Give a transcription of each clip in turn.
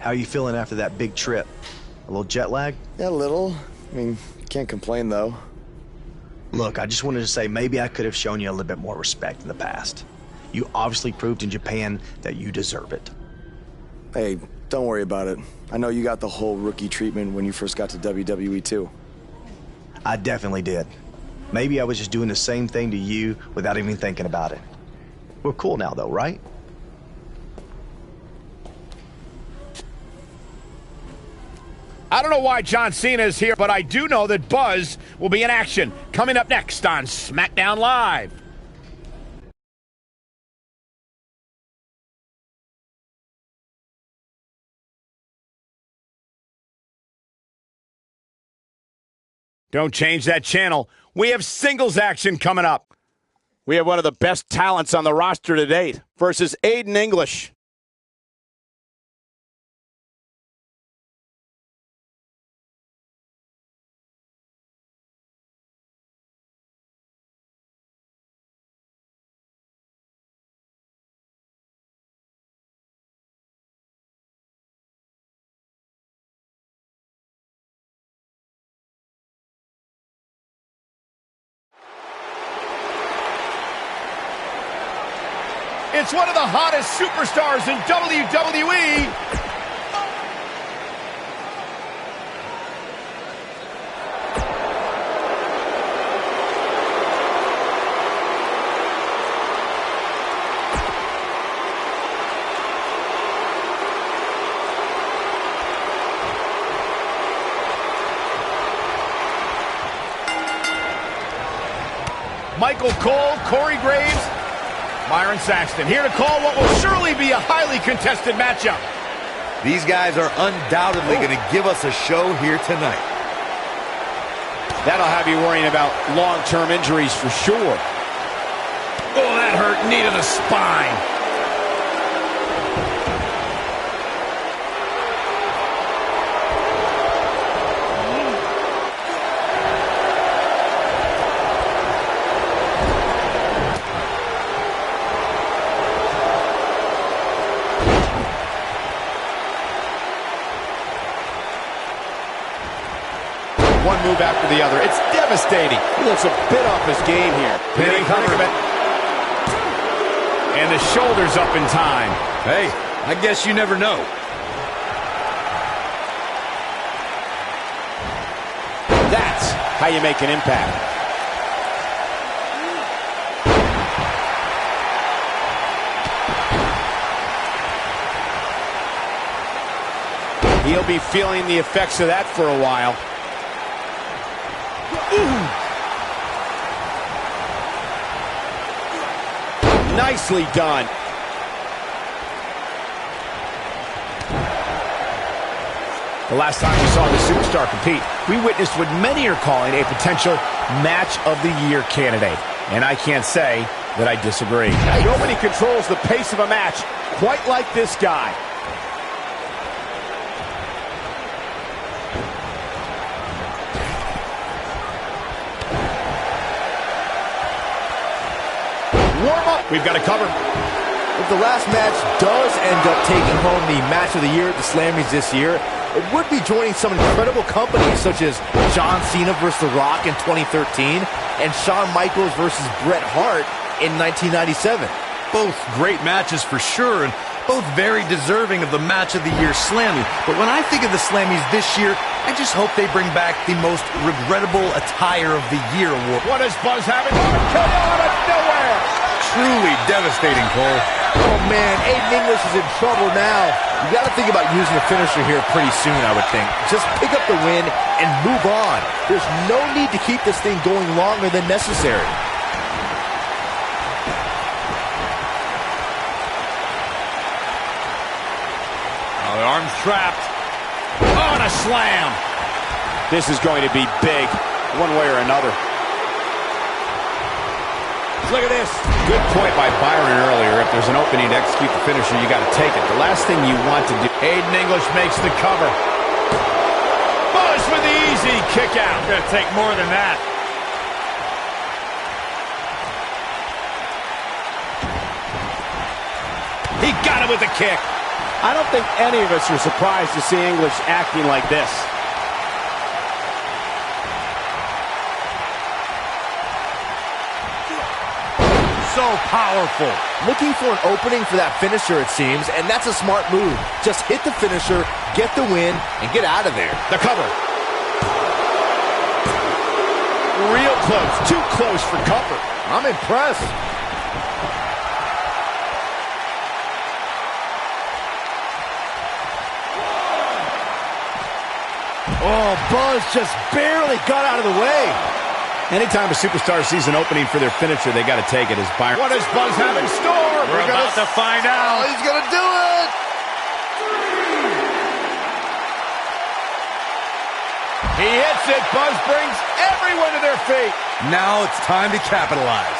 How are you feeling after that big trip? A little jet lag? Yeah, a little. I mean, can't complain, though. Look, I just wanted to say maybe I could have shown you a little bit more respect in the past. You obviously proved in Japan that you deserve it. Hey, don't worry about it. I know you got the whole rookie treatment when you first got to WWE, too. I definitely did. Maybe I was just doing the same thing to you without even thinking about it. We're cool now, though, right? I don't know why John Cena is here, but I do know that Buzz will be in action coming up next on SmackDown Live. Don't change that channel. We have singles action coming up. We have one of the best talents on the roster to date versus Aiden English. It's one of the hottest superstars in WWE. Michael Cole, Corey Graves, Byron Saxton, here to call what will surely be a highly contested matchup. These guys are undoubtedly going to give us a show here tonight. That'll have you worrying about long-term injuries for sure. Oh, that hurt. Knee to the spine. One move after the other. It's devastating. He looks a bit off his game here. Pinning predicament. And the shoulders up in time. Hey, I guess you never know. That's how you make an impact. He'll be feeling the effects of that for a while. Ooh. Nicely done. The last time we saw the superstar compete, we witnessed what many are calling a potential match of the year candidate. And I can't say that I disagree. Nobody controls the pace of a match quite like this guy. Warm up. We've got to cover. If the last match does end up taking home the match of the year at the Slammies this year, it would be joining some incredible companies such as John Cena versus The Rock in 2013 and Shawn Michaels versus Bret Hart in 1997. Both great matches for sure, and both very deserving of the match of the year Slammy. But when I think of the Slammies this year, I just hope they bring back the most regrettable attire of the year award. What does Buzz have? KO out of nowhere. Truly devastating, Cole. Oh, man, Aiden English is in trouble now. You got to think about using a finisher here pretty soon, I would think. Just pick up the win and move on. There's no need to keep this thing going longer than necessary. Oh, the arm's trapped. Oh, and a slam. This is going to be big, one way or another. Look at this. Good point by Byron earlier. If there's an opening to execute the finisher, you got to take it. The last thing you want to do. Aiden English makes the cover. Buzz with the easy kick out. Going to take more than that. He got it with the kick. I don't think any of us are surprised to see English acting like this. So powerful. Looking for an opening for that finisher, it seems, and that's a smart move. Just hit the finisher, get the win, and get out of there. The cover. Real close. Too close for comfort. I'm impressed. Oh, Buzz just barely got out of the way. Anytime a superstar sees an opening for their finisher, they got to take it as Byron. What does Buzz have in store? We're about to find out. Oh, he's going to do it. He hits it. Buzz brings everyone to their feet. Now it's time to capitalize.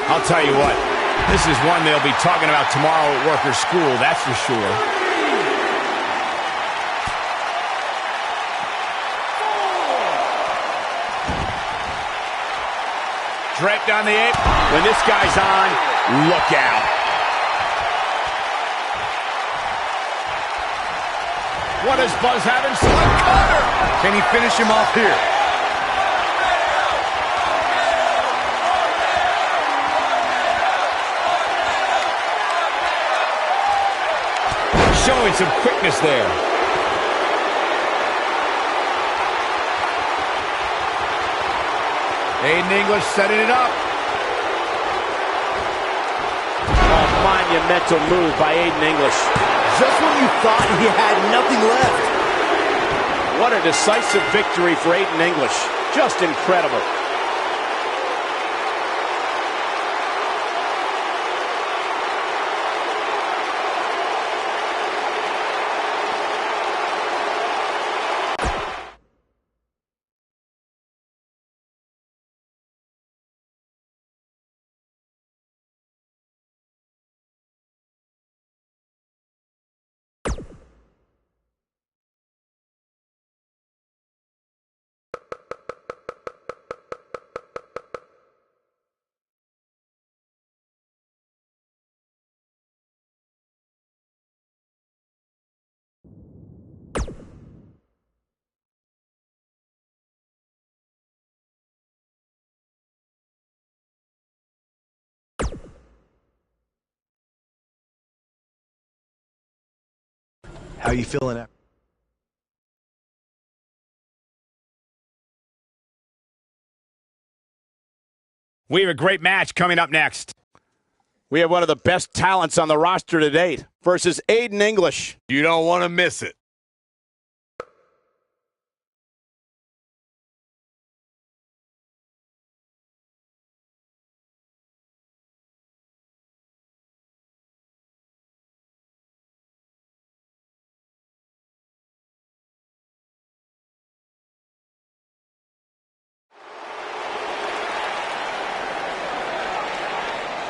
I'll tell you what, this is one they'll be talking about tomorrow at work or school, that's for sure. Draped on the ape. When this guy's on, look out. What does Buzz have in store? Cutter! Can he finish him off here? Showing some quickness there. Aiden English setting it up. A monumental move by Aiden English. Just when you thought he had nothing left. What a decisive victory for Aiden English. Just incredible. How you feeling after? We have a great match coming up next. We have one of the best talents on the roster to date versus Aiden English. You don't want to miss it.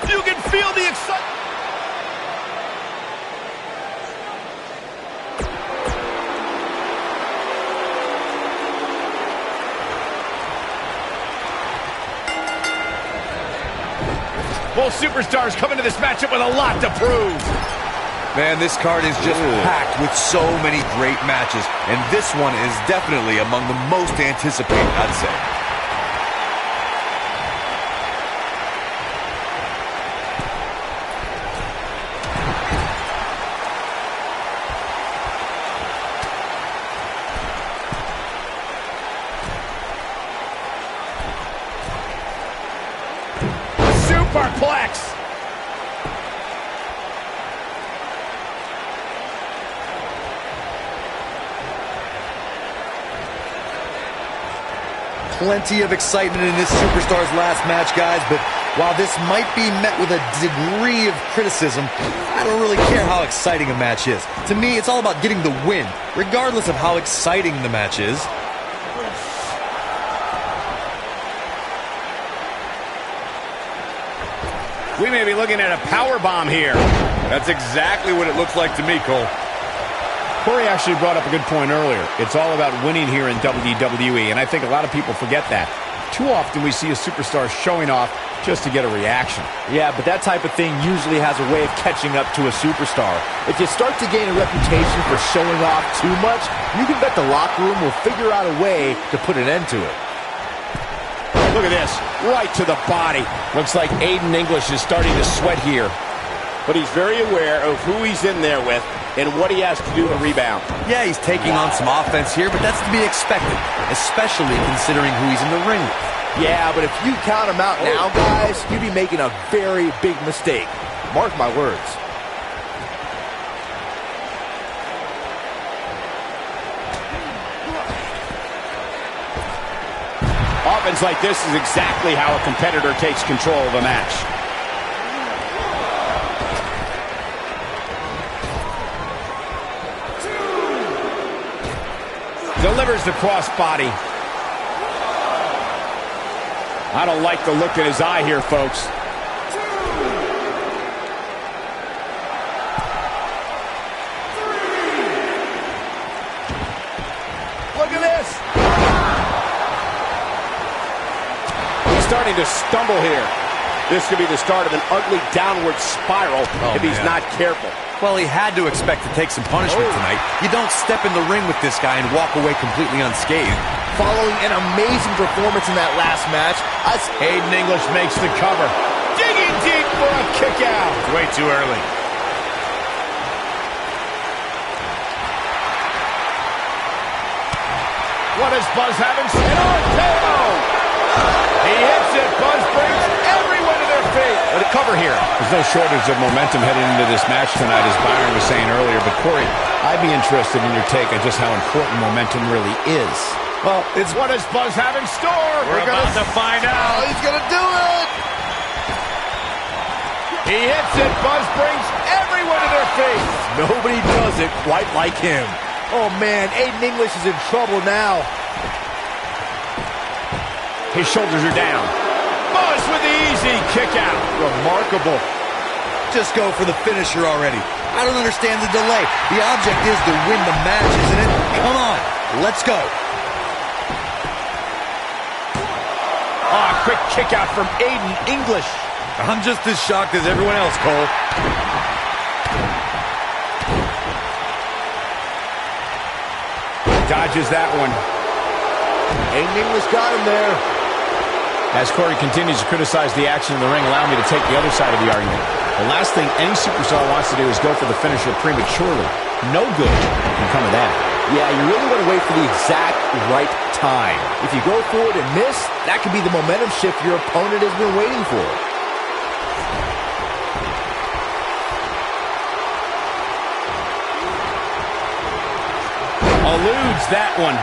You can feel the excitement. Both superstars come into this matchup with a lot to prove. Man, this card is just packed with so many great matches, and this one is definitely among the most anticipated, I'd say. Superplex. Plenty of excitement in this Superstars last match, guys, but while this might be met with a degree of criticism, I don't really care how exciting a match is. To me, it's all about getting the win, regardless of how exciting the match is. We may be looking at a power bomb here. That's exactly what it looks like to me, Cole. Corey actually brought up a good point earlier. It's all about winning here in WWE, and I think a lot of people forget that. Too often we see a superstar showing off just to get a reaction. Yeah, but that type of thing usually has a way of catching up to a superstar. If you start to gain a reputation for showing off too much, you can bet the locker room will figure out a way to put an end to it. Look at this, right to the body. Looks like Aiden English is starting to sweat here. But he's very aware of who he's in there with and what he has to do to rebound. Yeah, he's taking on some offense here, but that's to be expected, especially considering who he's in the ring with. Yeah, but if you count him out now, guys, you'd be making a very big mistake. Mark my words. Offense like this is exactly how a competitor takes control of a match. Delivers the crossbody. I don't like the look in his eye here, folks. Look at this. He's starting to stumble here. This could be the start of an ugly downward spiral if he's not careful. Well, he had to expect to take some punishment tonight. You don't step in the ring with this guy and walk away completely unscathed. Following an amazing performance in that last match, Aiden English makes the cover. Digging deep for a kick out. Way too early. What does Buzz have in store? RKO! He hits it. Buzz brings everyone to their feet. But a cover here. There's no shortage of momentum heading into this match tonight, as Byron was saying earlier. But Corey, I'd be interested in your take on just how important momentum really is. Well, It's what does Buzz have in store? we're about to find out. he's going to do it. He hits it. Buzz brings everyone to their feet. Nobody does it quite like him. Oh, man, Aiden English is in trouble now. His shoulders are down. Buzz with the easy kick out. Remarkable. Just go for the finisher already. I don't understand the delay. The object is to win the match, isn't it? Come on, let's go. Oh, a quick kick out from Aiden English. I'm just as shocked as everyone else, Cole. Dodges that one. Aiden English got him there. As Corey continues to criticize the action in the ring, allow me to take the other side of the argument. The last thing any superstar wants to do is go for the finisher prematurely. No good can come of that. Yeah, you really want to wait for the exact right time. If you go for it and miss, that could be the momentum shift your opponent has been waiting for. Eludes that one.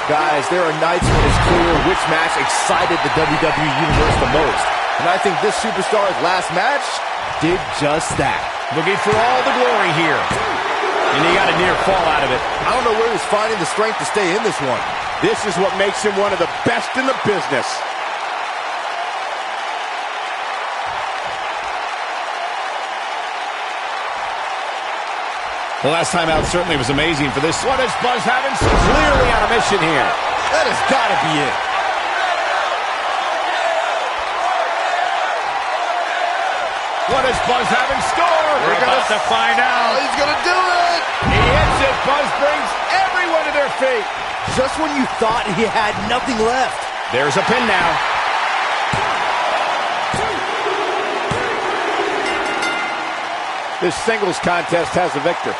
Guys, there are nights when it's clear which match excited the WWE Universe the most. And I think this superstar's last match did just that. Looking for all the glory here. And he got a near fall out of it. I don't know where he's finding the strength to stay in this one. This is what makes him one of the best in the business. The last time out certainly was amazing for this. What does Buzz have in store? Clearly on a mission here. That has got to be it. What does Buzz have in store? We're about to find out. He's going to do it. He hits it. Buzz brings everyone to their feet. Just when you thought he had nothing left. There's a pin now. This singles contest has a victor.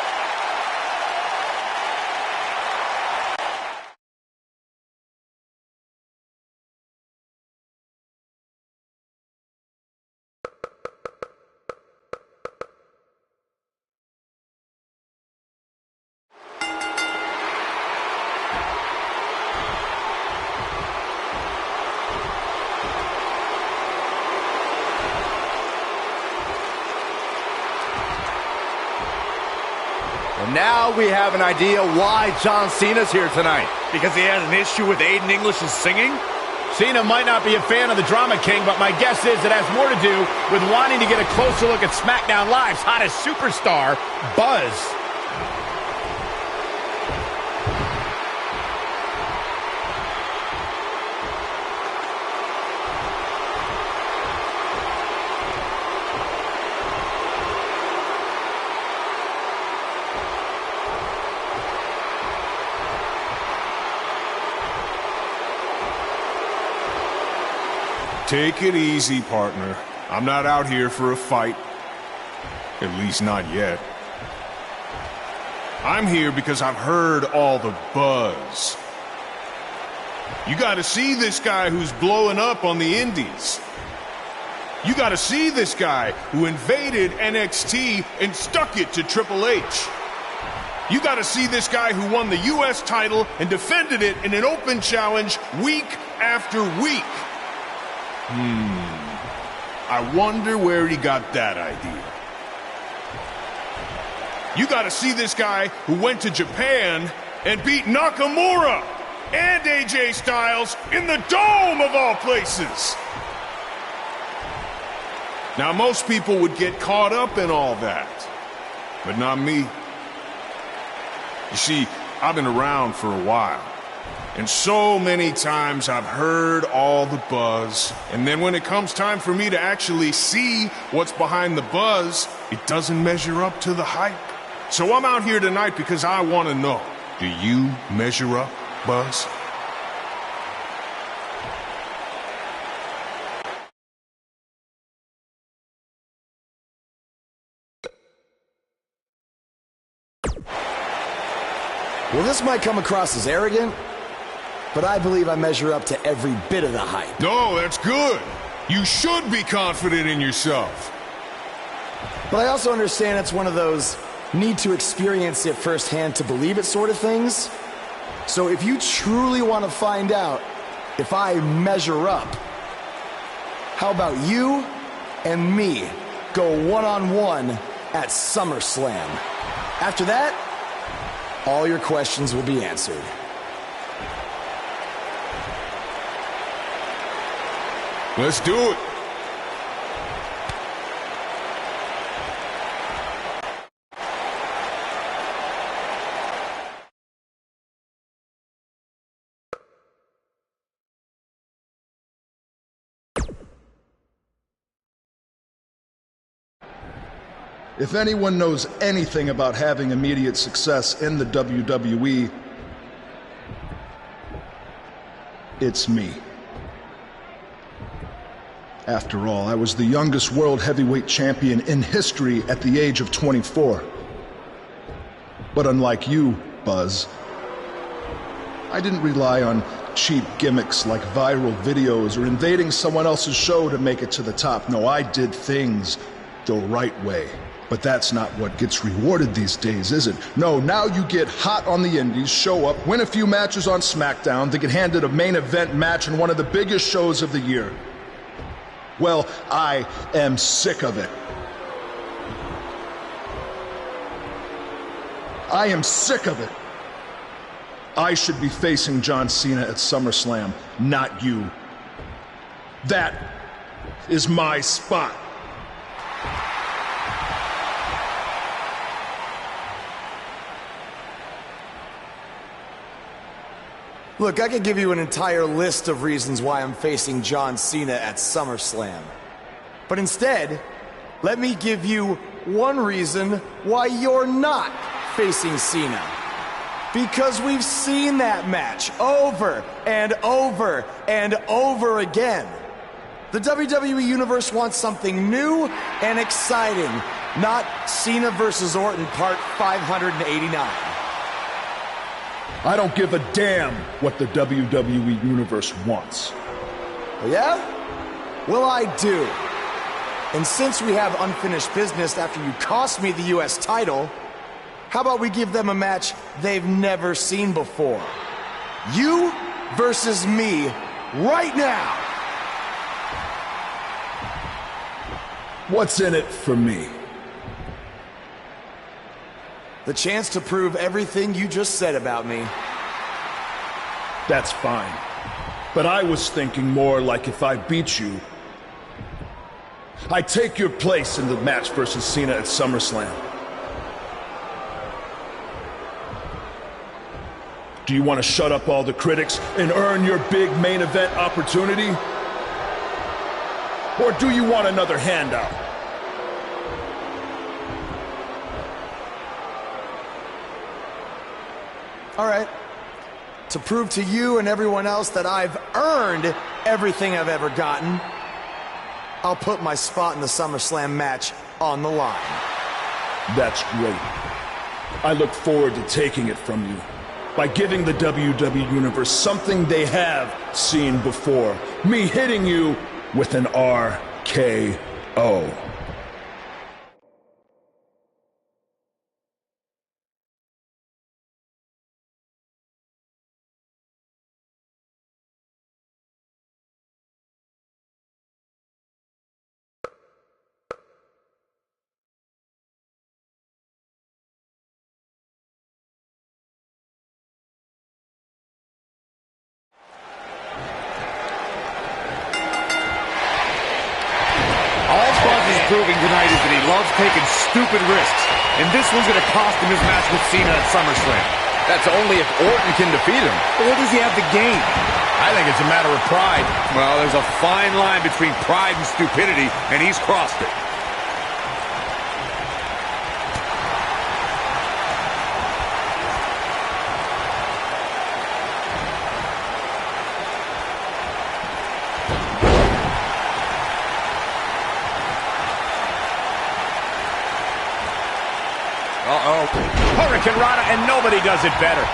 And now we have an idea why John Cena's here tonight. Because he has an issue with Aiden English's singing? Cena might not be a fan of the Drama King, but my guess is it has more to do with wanting to get a closer look at SmackDown Live's hottest superstar, Buzz. Take it easy, partner. I'm not out here for a fight. At least not yet. I'm here because I've heard all the buzz. You gotta see this guy who's blowing up on the indies. You gotta see this guy who invaded NXT and stuck it to Triple H. You gotta see this guy who won the US title and defended it in an open challenge week after week. I wonder where he got that idea. You gotta see this guy who went to Japan and beat Nakamura and AJ Styles in the Dome of all places. Now, most people would get caught up in all that, but not me. You see, I've been around for a while. And so many times I've heard all the buzz, and then when it comes time for me to actually see what's behind the buzz, it doesn't measure up to the hype. So I'm out here tonight because I want to know, do you measure up, Buzz? Well, this might come across as arrogant, but I believe I measure up to every bit of the hype. No, that's good. You should be confident in yourself. But I also understand it's one of those need to experience it firsthand to believe it sort of things. So if you truly want to find out if I measure up, how about you and me go one-on-one at SummerSlam? After that, all your questions will be answered. Let's do it. If anyone knows anything about having immediate success in the WWE, it's me. After all, I was the youngest world heavyweight champion in history at the age of 24. But unlike you, Buzz, I didn't rely on cheap gimmicks like viral videos or invading someone else's show to make it to the top. No, I did things the right way. But that's not what gets rewarded these days, is it? No, now you get hot on the indies, show up, win a few matches on SmackDown, then get handed a main event match in one of the biggest shows of the year. Well, I am sick of it. I am sick of it. I should be facing John Cena at SummerSlam, not you. That is my spot. Look, I could give you an entire list of reasons why I'm facing John Cena at SummerSlam. But instead, let me give you one reason why you're not facing Cena. Because we've seen that match over and over and over again. The WWE Universe wants something new and exciting, not Cena versus Orton Part 589. I don't give a damn what the WWE Universe wants. Yeah? Well, I do. And since we have unfinished business after you cost me the US title, how about we give them a match they've never seen before? You versus me right now. What's in it for me? The chance to prove everything you just said about me. That's fine. But I was thinking more like if I beat you, I take your place in the match versus Cena at SummerSlam. Do you want to shut up all the critics and earn your big main event opportunity? Or do you want another handout? All right. To prove to you and everyone else that I've earned everything I've ever gotten, I'll put my spot in the SummerSlam match on the line. That's great. I look forward to taking it from you by giving the WWE Universe something they have seen before. Me hitting you with an RKO. Proving tonight is that he loves taking stupid risks, and this one's going to cost him his match with Cena at SummerSlam. That's only if Orton can defeat him. But what does he have to gain? I think it's a matter of pride. Well, there's a fine line between pride and stupidity, and he's crossed it. Uh-oh. Hurricane Rana, and nobody does it better.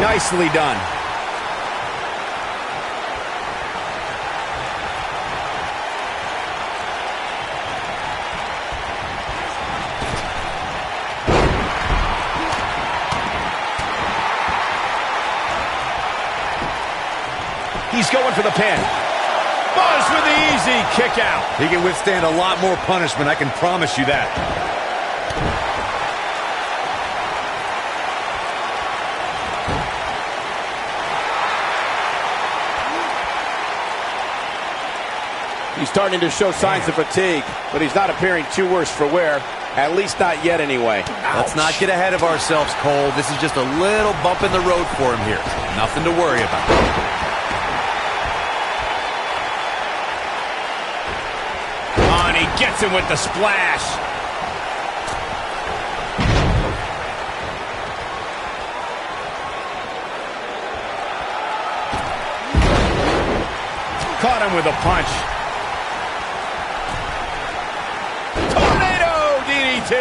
Nicely done. He's going for the pin. Buzz with the easy kick out. He can withstand a lot more punishment, I can promise you that. He's starting to show signs of fatigue, but he's not appearing too worse for wear. At least not yet, anyway. Let's not get ahead of ourselves, Cole. This is just a little bump in the road for him here. Nothing to worry about. Gets him with the splash. Caught him with a punch. Tornado DDT.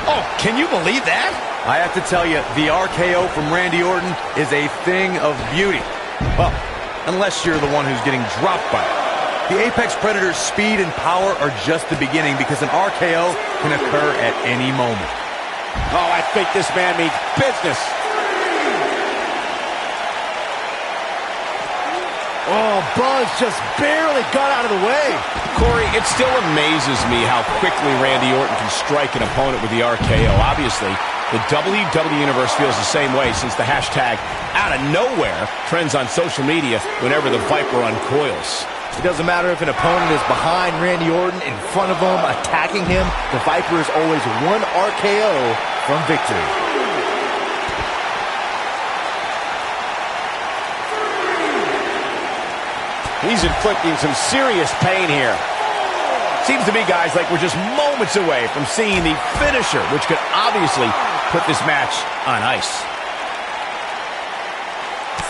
Oh, can you believe that? I have to tell you, the RKO from Randy Orton is a thing of beauty. Well, unless you're the one who's getting dropped by it. The Apex Predator's speed and power are just the beginning because an RKO can occur at any moment. Oh, I think this man means business. Oh, Buzz just barely got out of the way. Corey, it still amazes me how quickly Randy Orton can strike an opponent with the RKO. Obviously, the WWE Universe feels the same way since the hashtag out of nowhere trends on social media whenever the Viper uncoils. It doesn't matter if an opponent is behind Randy Orton, in front of him, attacking him. The Viper is always one RKO from victory. He's inflicting some serious pain here. Seems to me, guys, like we're just moments away from seeing the finisher, which could obviously put this match on ice.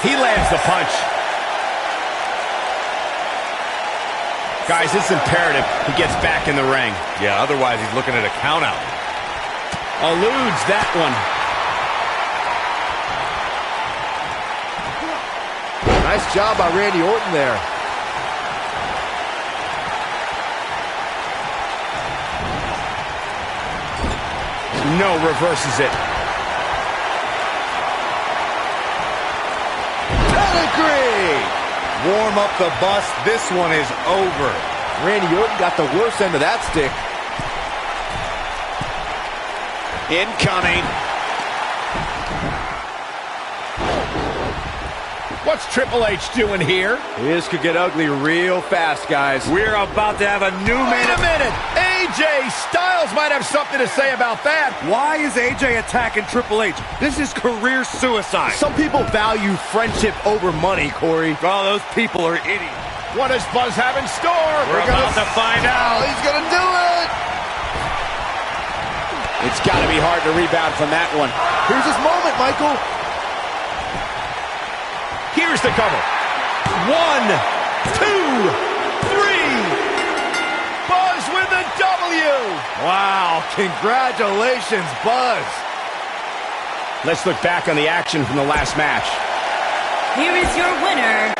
He lands the punch. Guys, it's imperative he gets back in the ring. Yeah, otherwise he's looking at a countout. Eludes that one. Nice job by Randy Orton there. No, reverses it. Pedigree! warm up the bus. This one is over. Randy Orton got the worst end of that stick. Incoming. What's Triple H doing here? This could get ugly real fast, guys. We're about to have a new Wait a minute. AJ Styles might have something to say about that. Why is AJ attacking Triple H? This is career suicide. Some people value friendship over money, Corey. Oh, those people are idiots. What does Buzz have in store? We're about to find out. He's gonna do it! It's got to be hard to rebound from that one. Here's his moment, Michael. Here's the cover. 1, 2, 3. Buzz with the W. Wow, congratulations, Buzz. Let's look back on the action from the last match. Here is your winner.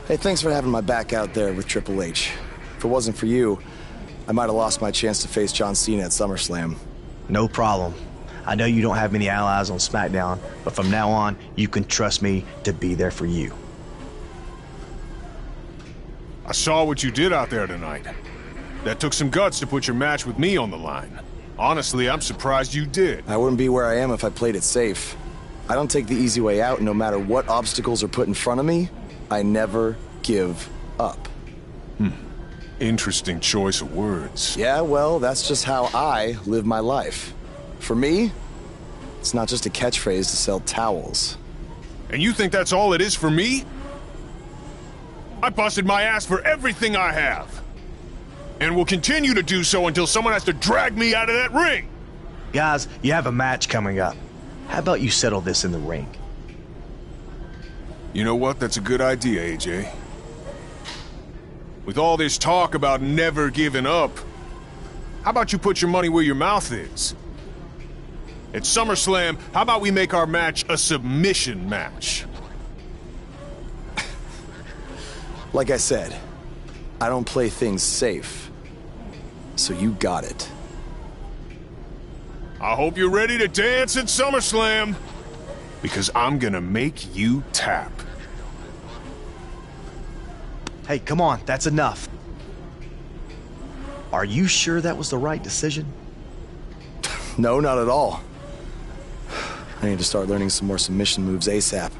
Hey, thanks for having my back out there with Triple H. If it wasn't for you, I might have lost my chance to face John Cena at SummerSlam. No problem. I know you don't have many allies on SmackDown, but from now on, you can trust me to be there for you. I saw what you did out there tonight. That took some guts to put your match with me on the line. Honestly, I'm surprised you did. I wouldn't be where I am if I played it safe. I don't take the easy way out, no matter what obstacles are put in front of me. I never give up. Interesting choice of words. Yeah, well, that's just how I live my life. For me, it's not just a catchphrase to sell towels. And you think that's all it is for me? I busted my ass for everything I have. And will continue to do so until someone has to drag me out of that ring. Guys, you have a match coming up. How about you settle this in the ring? You know what? That's a good idea, AJ. With all this talk about never giving up, how about you put your money where your mouth is? At SummerSlam, how about we make our match a submission match? Like I said, I don't play things safe. So you got it. I hope you're ready to dance at SummerSlam, because I'm gonna make you tap. Hey, come on, that's enough. Are you sure that was the right decision? No, not at all. I need to start learning some more submission moves ASAP.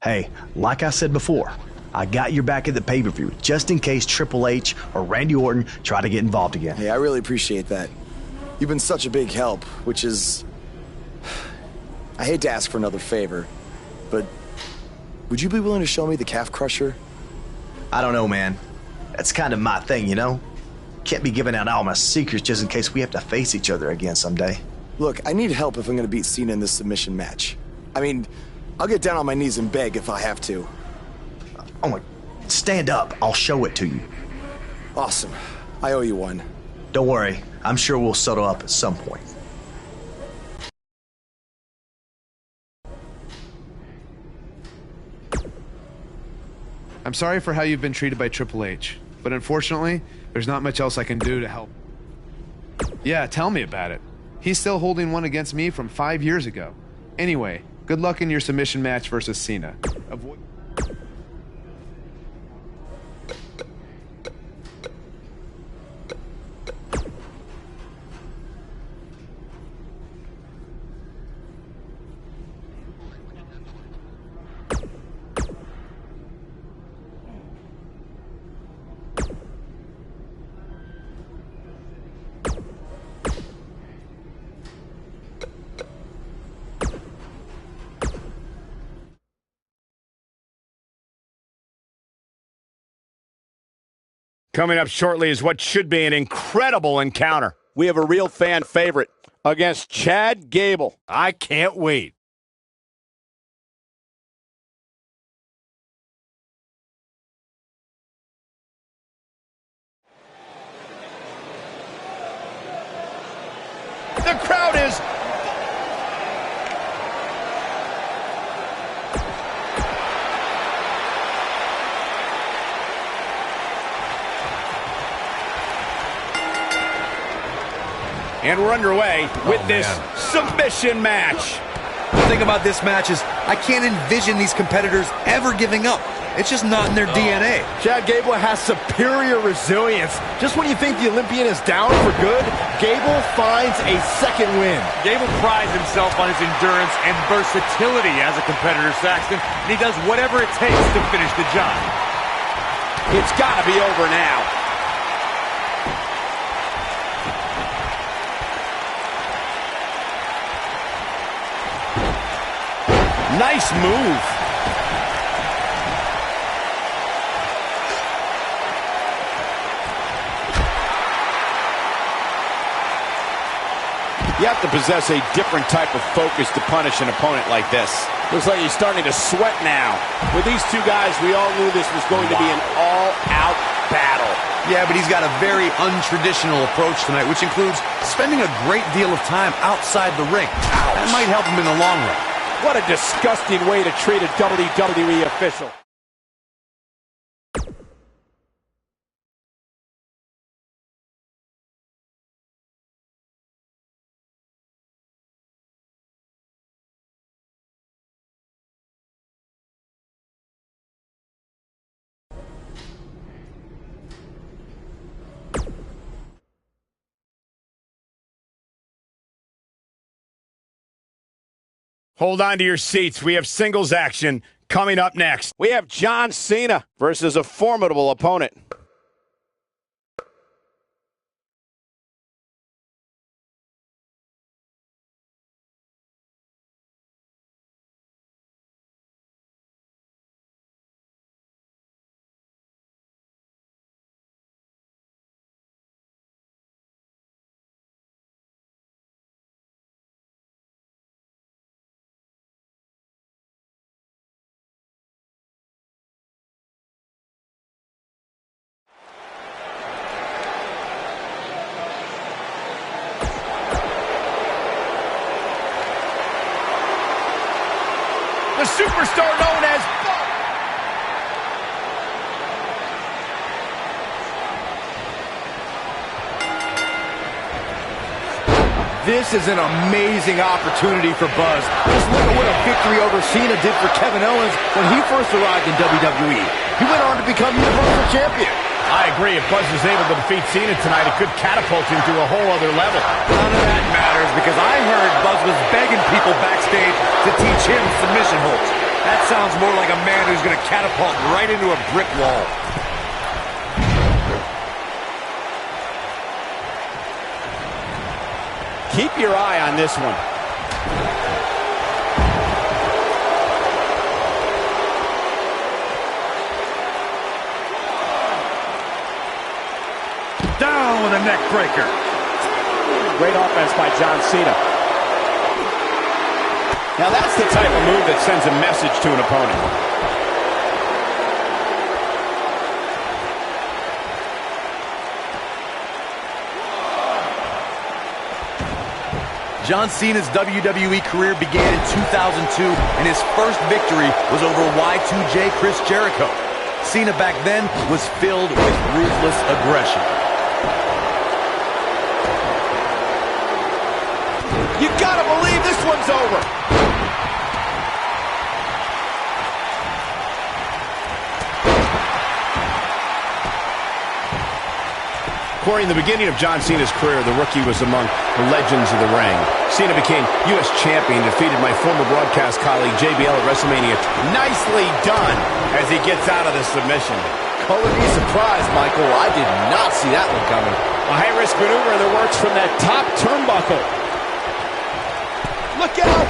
Hey, like I said before, I got your back at the pay-per-view just in case Triple H or Randy Orton try to get involved again. Hey, I really appreciate that. You've been such a big help, which is... I hate to ask for another favor, but would you be willing to show me the calf crusher? I don't know, man. That's kind of my thing, you know? Can't be giving out all my secrets just in case we have to face each other again someday. Look, I need help if I'm gonna beat Cena in this submission match. I mean, I'll get down on my knees and beg if I have to. Oh my... Stand up. I'll show it to you. Awesome. I owe you one. Don't worry. I'm sure we'll settle up at some point. I'm sorry for how you've been treated by Triple H, but unfortunately, there's not much else I can do to help. Yeah, tell me about it. He's still holding one against me from 5 years ago. Anyway, good luck in your submission match versus Cena. Avoid Coming up shortly is what should be an incredible encounter. We have a real fan favorite against Chad Gable. I can't wait. The crowd is... And we're underway with this submission match. The thing about this match is I can't envision these competitors ever giving up. It's just not in their DNA. Chad Gable has superior resilience. Just when you think the Olympian is down for good, Gable finds a second win. Gable prides himself on his endurance and versatility as a competitor, Saxton, and he does whatever it takes to finish the job. It's got to be over now. Nice move. You have to possess a different type of focus to punish an opponent like this. Looks like he's starting to sweat now. With these two guys, we all knew this was going to be an all-out battle. Yeah, but he's got a very untraditional approach tonight, which includes spending a great deal of time outside the ring. That might help him in the long run. What a disgusting way to treat a WWE official. Hold on to your seats. We have singles action coming up next. We have John Cena versus a formidable opponent. The superstar known as... This is an amazing opportunity for Buzz. Just look at what a victory over Cena did for Kevin Owens when he first arrived in WWE. He went on to become Universal Champion. I agree. If Buzz is able to defeat Cena tonight, it could catapult him to a whole other level. None of that matters because I heard Buzz was begging people backstage to teach him submission holds. That sounds more like a man who's going to catapult right into a brick wall. Keep your eye on this one. Down with a neck breaker. Great offense by John Cena. Now that's the type of move that sends a message to an opponent. John Cena's WWE career began in 2002, and his first victory was over Y2J Chris Jericho. Cena back then was filled with ruthless aggression. You gotta believe this one's over. According to the beginning of John Cena's career, the rookie was among the legends of the ring. Cena became U.S. champion, defeated my former broadcast colleague JBL at WrestleMania. Nicely done as he gets out of the submission. Color me surprised, Michael. I did not see that one coming. A high-risk maneuver in the works from that top turnbuckle. Look out!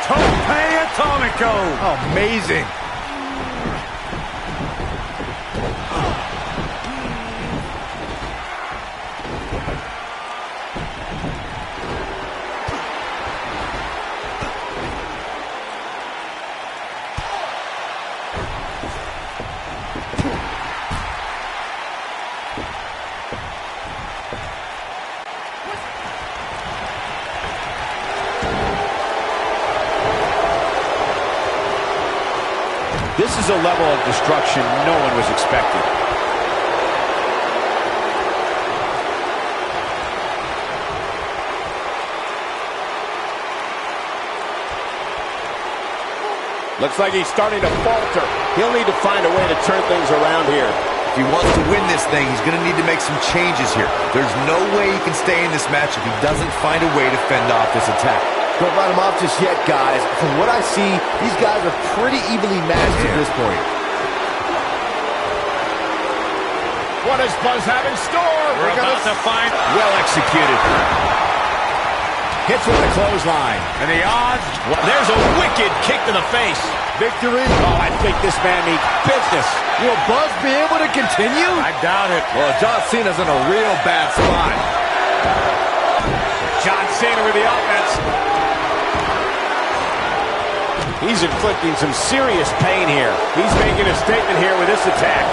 Toe pants. Atomico. Oh, amazing. This is a level of destruction no one was expecting. Looks like he's starting to falter. He'll need to find a way to turn things around here. If he wants to win this thing, he's going to need to make some changes here. There's no way he can stay in this match if he doesn't find a way to fend off this attack. Don't write him off just yet, guys. From what I see, these guys are pretty evenly matched at this point. What does Buzz have in store? We're about to find... Well executed. Hits with the clothesline. And the odds... There's a wicked kick to the face. Victory? Oh, I think this man needs business. Will Buzz be able to continue? I doubt it. Well, John Cena's in a real bad spot. John Cena with the offense. He's inflicting some serious pain here. He's making a statement here with this attack.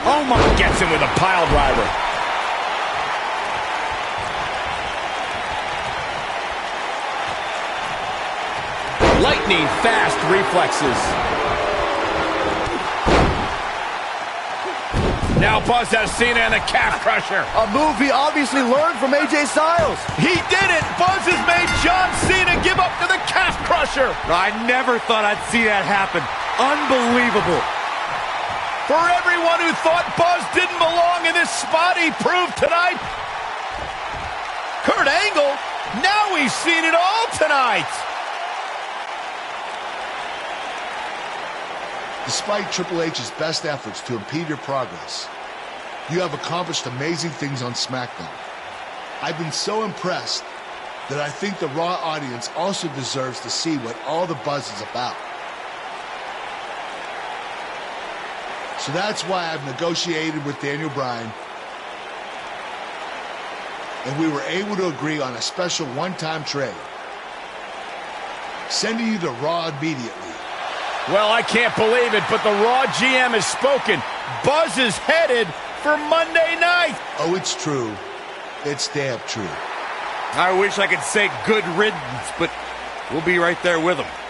Oh my, gets him with a pile driver. Lightning fast reflexes. Now Buzz has Cena and the calf crusher. A move he obviously learned from AJ Styles. He did it! Buzz has made John Cena give up to the calf crusher. I never thought I'd see that happen. Unbelievable. For everyone who thought Buzz didn't belong in this spot, he proved tonight. Kurt Angle, now we've seen it all tonight. Despite Triple H's best efforts to impede your progress, you have accomplished amazing things on SmackDown. I've been so impressed that I think the Raw audience also deserves to see what all the buzz is about. So that's why I've negotiated with Daniel Bryan, and we were able to agree on a special one-time trade, sending you to Raw immediately. Well, I can't believe it, but the Raw GM has spoken. Buzz is headed for Monday night. Oh, it's true. It's damn true. I wish I could say good riddance, but we'll be right there with him.